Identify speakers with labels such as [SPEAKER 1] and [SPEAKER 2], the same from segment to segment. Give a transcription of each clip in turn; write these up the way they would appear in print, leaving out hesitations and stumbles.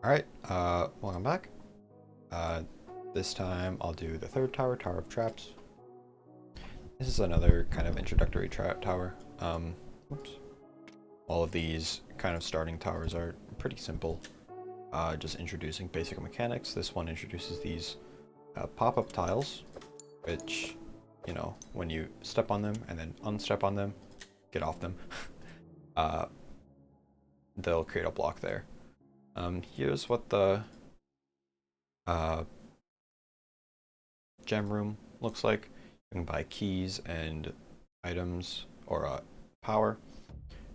[SPEAKER 1] Alright, welcome back. Uh, this time I'll do the third tower, Tower of Traps. This is another kind of introductory trap tower. Oops. All of these kind of starting towers are pretty simple, just introducing basic mechanics. This one introduces these pop-up tiles, which, you know, when you step on them and then unstep on them, get off them, uh, they'll create a block there. Here's what the uh, gem room looks like. You can buy keys and items or power,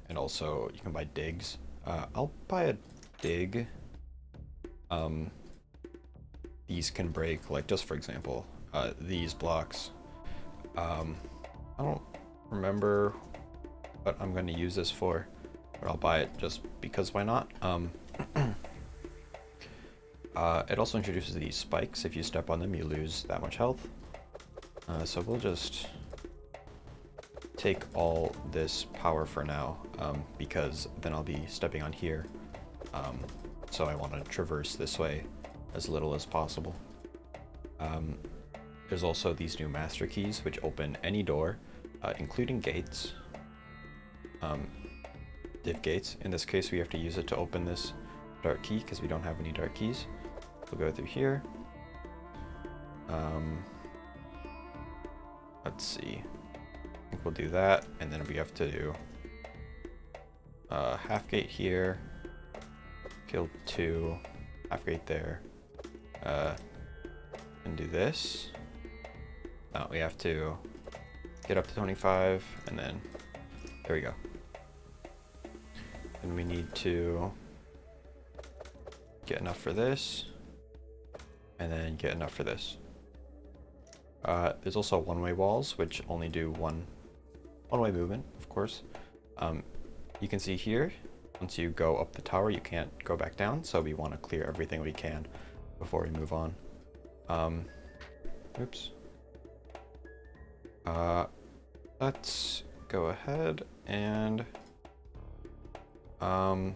[SPEAKER 1] and also you can buy digs. I'll buy a dig. Um, these can break, like just for example, these blocks. I don't remember what I'm going to use this for, but I'll buy it just because why not? It also introduces these spikes. If you step on them, you lose that much health. So we'll just take all this power for now, because then I'll be stepping on here. So I want to traverse this way as little as possible. There's also these new master keys, which open any door, including gates. Div gates. In this case, we have to use it to open this dark key because we don't have any dark keys. We'll go through here. Let's see. I think we'll do that, and then we have to do half gate here, kill 2, half gate there, and do this. Now we have to get up to 25, and then there we go. And we need to get enough for this, and then get enough for this. There's also one-way walls, which only do one-way movement, of course. You can see here, once you go up the tower, you can't go back down, so we want to clear everything we can before we move on. Oops. Let's go ahead and I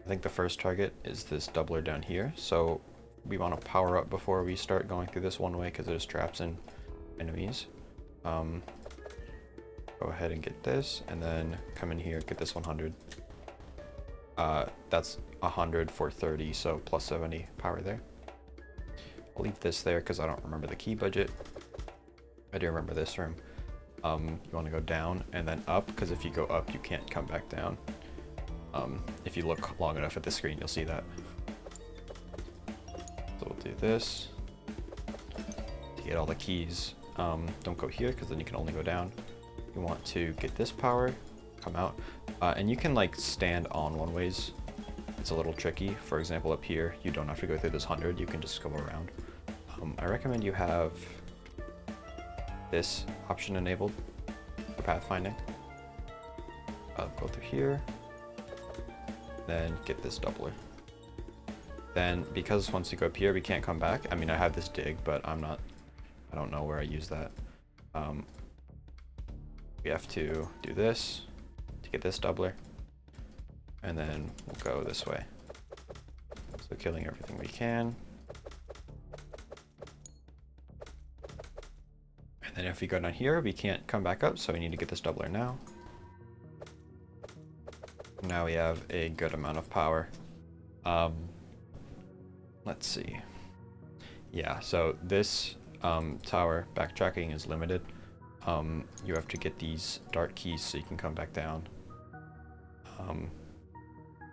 [SPEAKER 1] think the first target is this doubler down here, so we want to power up before we start going through this one way because there's traps and enemies. Go ahead and get this, and then come in here, get this 100. That's 100 for 30, so plus 70 power there. I'll leave this there because I don't remember the key budget. I do remember this room. You want to go down and then up, because if you go up, you can't come back down. If you look long enough at the screen, you'll see that. So we'll do this to get all the keys. Don't go here because then you can only go down. You want to get this power, come out, and you can like stand on one ways. It's a little tricky. For example, up here, you don't have to go through this 100. You can just go around. I recommend you have this option enabled for pathfinding. Go through here, then get this doubler. Then, because once you go up here, we can't come back. I mean, I have this dig, but I don't know where I use that. We have to do this to get this doubler, and then we'll go this way. So killing everything we can. And then if we go down here, we can't come back up, so we need to get this doubler now. Now we have a good amount of power. Let's see. Yeah, so this tower backtracking is limited. You have to get these dark keys so you can come back down. I'm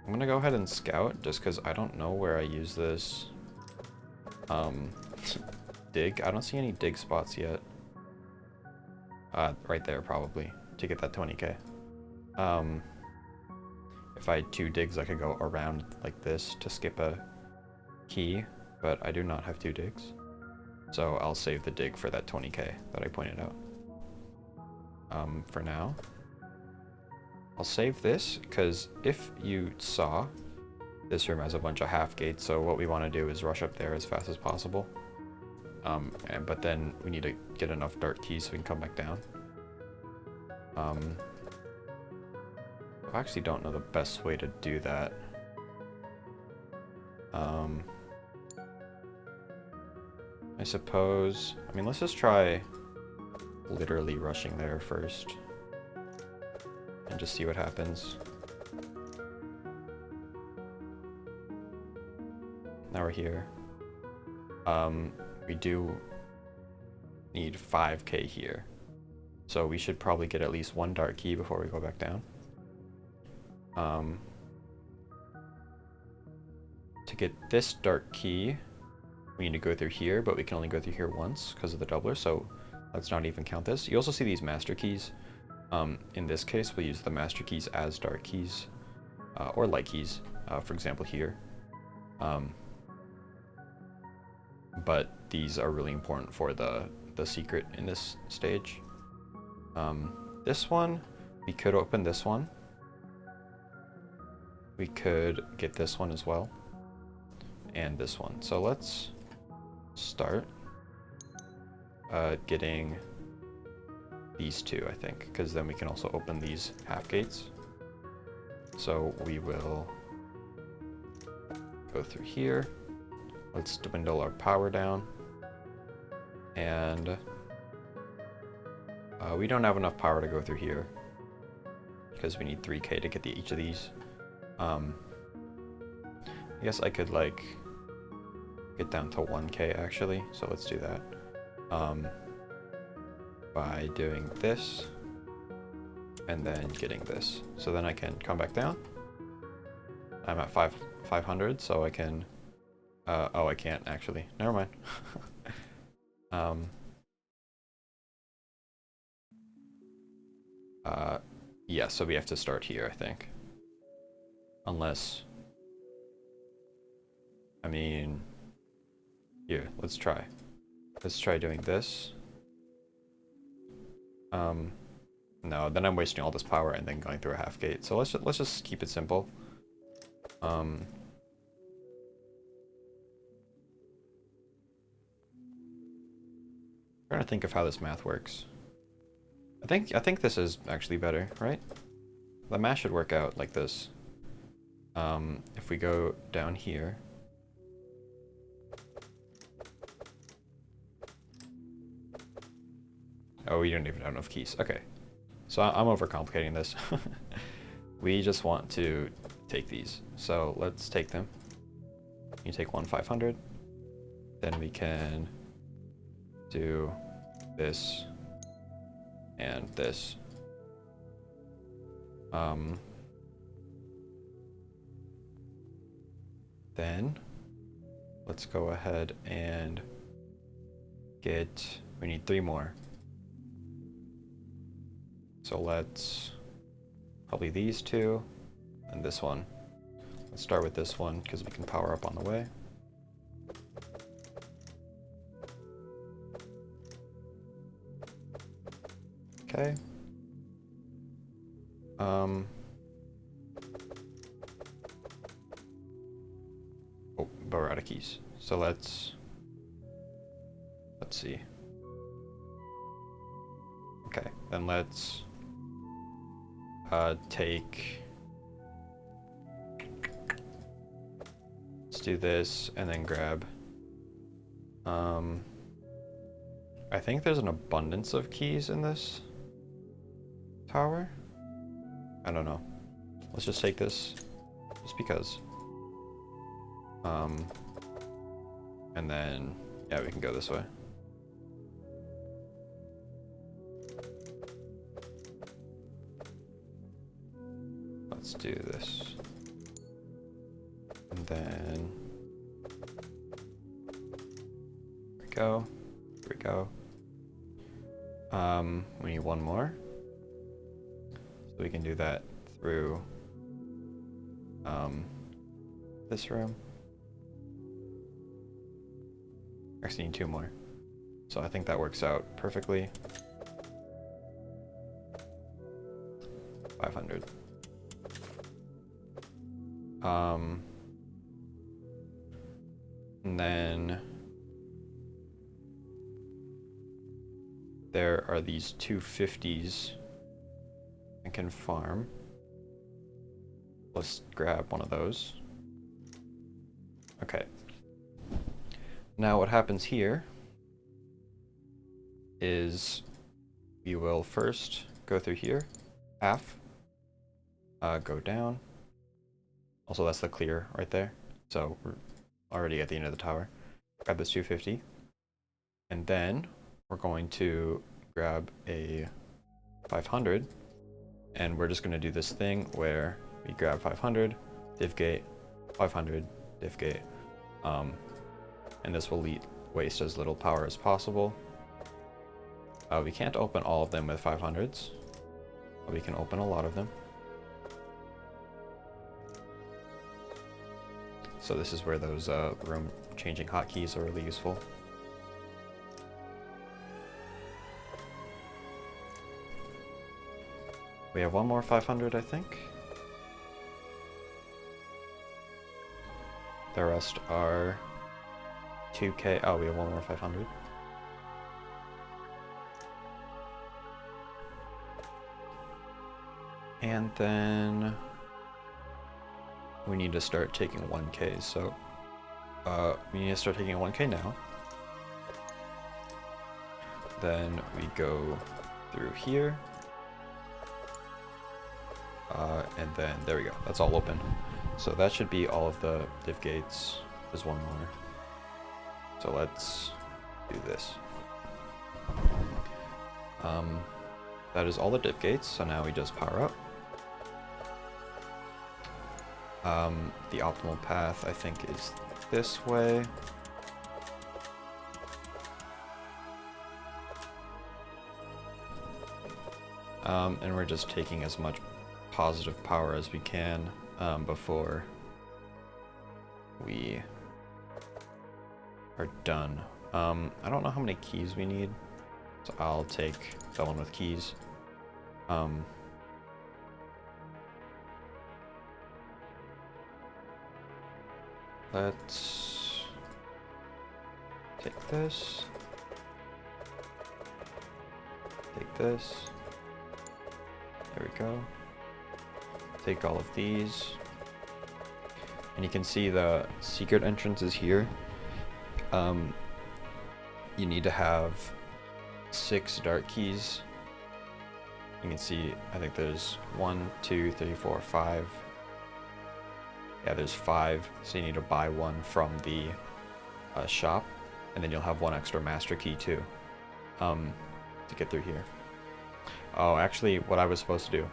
[SPEAKER 1] gonna go ahead and scout just because I don't know where I use this dig. I don't see any dig spots yet. Right there probably to get that 20k. If I had 2 digs, I could go around like this to skip a key, but I do not have 2 digs. So I'll save the dig for that 20k that I pointed out. For now, I'll save this because if you saw, this room has a bunch of half gates, so what we want to do is rush up there as fast as possible. But then we need to get enough dark keys so we can come back down. I actually don't know the best way to do that. Um, I suppose, I mean, let's just try literally rushing there first and just see what happens. Now we're here. We do need 5k here. So we should probably get at least one dark key before we go back down. To get this dark key, we need to go through here, but we can only go through here once because of the doubler, so let's not even count this. You also see these master keys. In this case, we'll use the master keys as dark keys, or light keys, for example here. But these are really important for the secret in this stage. This one, we could open this one. We could get this one as well. And this one. So let's start getting these two, I think, because then we can also open these half gates. So we will go through here. Let's dwindle our power down. And we don't have enough power to go through here because we need 3k to get each of these. I guess I could like get down to 1k actually, so let's do that. By doing this and then getting this. So then I can come back down. I'm at 500, so I can oh, I can't actually. Never mind. Yeah, so we have to start here, I think. Unless, I mean, here, let's try. Let's try doing this. No, then I'm wasting all this power and then going through a half gate. So let's just keep it simple. Trying to think of how this math works. I think this is actually better, right? The math should work out like this. If we go down here. Oh, we don't even have enough keys. Okay. So I'm overcomplicating this. We just want to take these. So let's take them. You take 500. Then we can do this and this. Then let's go ahead and we need 3 more. So let's probably these 2 and this one. Let's start with this one because we can power up on the way. Okay. Oh, but we're out of keys. So let's see. Okay, then let's let's do this and then grab. I think there's an abundance of keys in this tower. I don't know. Let's just take this just because. And then, yeah, we can go this way. Let's do this. And then, here we go. Here we go. We need 1 more. So we can do that through this room. Actually need 2 more. So I think that works out perfectly. 500. And then there are these 250s I can farm. Let's grab one of those. Okay. Now what happens here is we will first go through here, half, go down. Also, that's the clear right there. So we're already at the end of the tower. Grab this 250. And then we're going to grab a 500. And we're just going to do this thing where we grab 500, div gate, 500, div gate. And this will waste as little power as possible. We can't open all of them with 500s. But we can open a lot of them. So this is where those room changing hotkeys are really useful. We have one more 500, I think. The rest are 2k. Oh, we have one more 500. And then we need to start taking 1k, so we need to start taking 1k now. Then we go through here. And then there we go, that's all open. So that should be all of the div gates. There's one more. So let's do this. That is all the div gates, so now we just power up. The optimal path, I think, is this way. And we're just taking as much positive power as we can before we are done. I don't know how many keys we need, so I'll take the one with keys. Let's take this. Take this. There we go. Take all of these. And you can see the secret entrance is here. You need to have 6 dark keys. You can see, I think there's 1, 2, 3, 4, 5. Yeah, there's 5, so you need to buy one from the shop, and then you'll have 1 extra master key too, to get through here. Oh, actually, what I was supposed to do,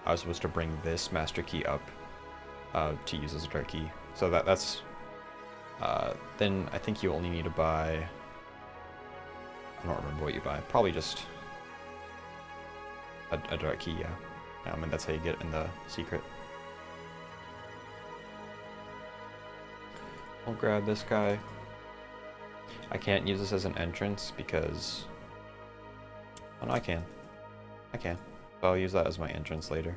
[SPEAKER 1] I was supposed to bring this master key up to use as a dark key. So that's then I think you only need to buy, I don't remember what you buy, probably just a dark key, yeah. And that's how you get in the secret. I'll grab this guy. I can't use this as an entrance because, oh no, I can. So I'll use that as my entrance later.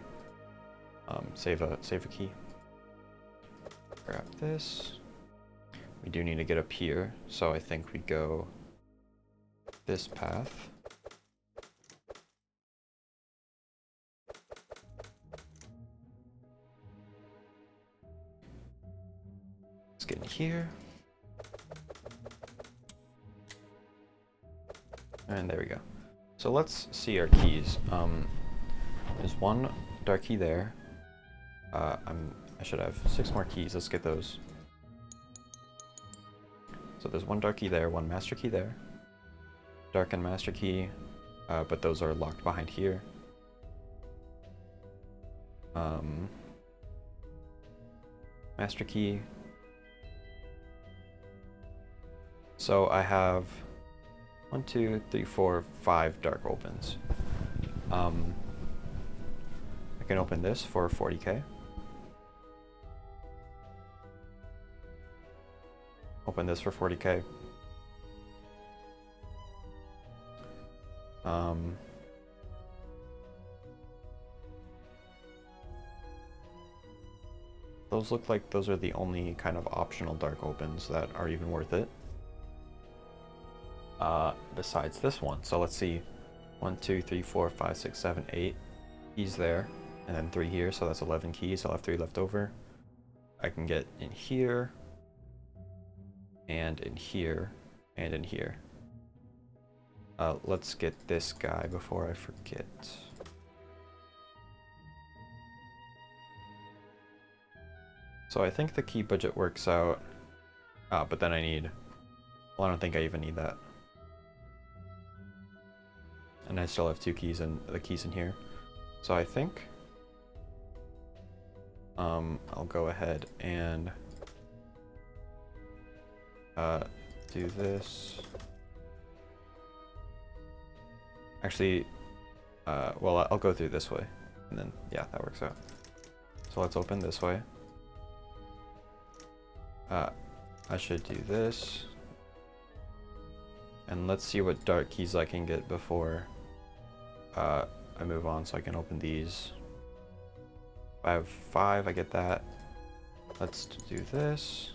[SPEAKER 1] Save a key. Grab this. We do need to get up here, so I think we go this path. Let's get in here. And there we go. So let's see our keys. There's 1 dark key there. I should have 6 more keys. Let's get those. So there's 1 dark key there, 1 master key there. Dark and master key, but those are locked behind here. Master key. So I have 1, 2, 3, 4, 5 dark opens. I can open this for 40k. Open this for 40k. Those look like those are the only kind of optional dark opens that are even worth it. Besides this one. So let's see. 1, 2, 3, 4, 5, 6, 7, 8 keys there. And then 3 here, so that's 11 keys. I'll have 3 left over. I can get in here. and in here, and in here. Let's get this guy before I forget. So I think the key budget works out. But then I need... Well, I don't think I even need that. And I still have two keys and the keys in here. So I think... I'll go ahead and... do this. Actually, well, I'll go through this way. And then, yeah, that works out. So let's open this way. I should do this. And let's see what dark keys I can get before I move on, so I can open these. If I have 5, I get that. Let's do this.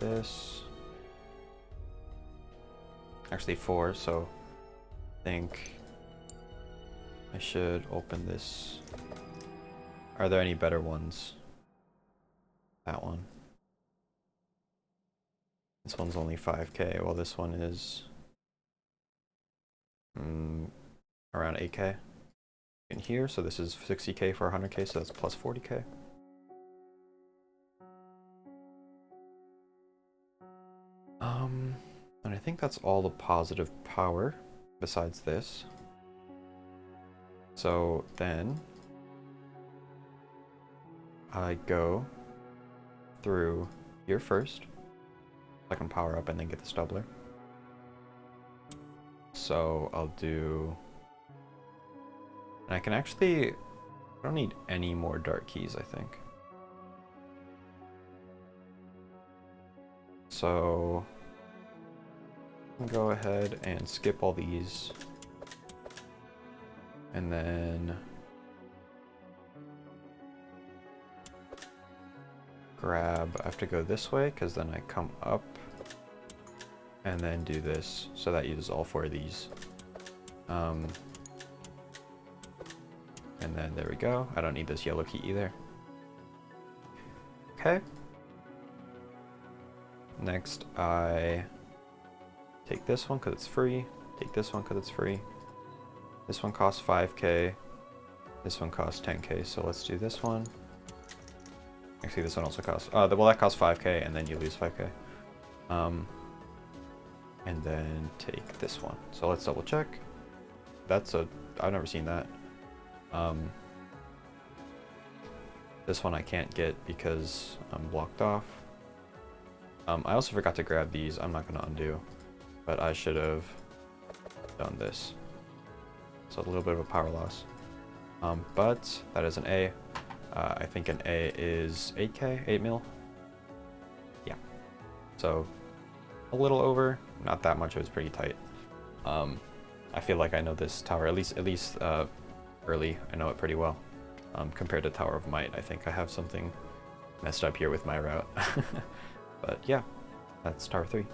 [SPEAKER 1] This. Actually 4, so I think I should open this. Are there any better ones? That one. This one's only 5k, while this one is around 8k in here, so this is 60k for 100k, so that's plus 40k. And I think that's all the positive power besides this. So then I go through here first. I can power up and then get the Stubbler. So I'll do... And I can actually... I don't need any more dark keys, I think. So... I'll go ahead and skip all these. And then... grab... I have to go this way, because then I come up. And then do this, so that uses all 4 of these. And then there we go. I don't need this yellow key either. Okay. Next, I take this one because it's free. Take this one because it's free. This one costs 5k. This one costs 10k, so let's do this one. Actually, this one also costs... well, that costs 5k, and then you lose 5k. And then take this one. So let's double check. That's a... I've never seen that. This one I can't get because I'm blocked off. I also forgot to grab these. I'm not going to undo. But I should have done this. So a little bit of a power loss. But that is an A. I think an A is 8k, 8 mil. Yeah. So a little over, not that much. It was pretty tight. I feel like I know this tower at least early. I know it pretty well. Compared to Tower of Might, I think I have something messed up here with my route. But yeah, that's Tower 3.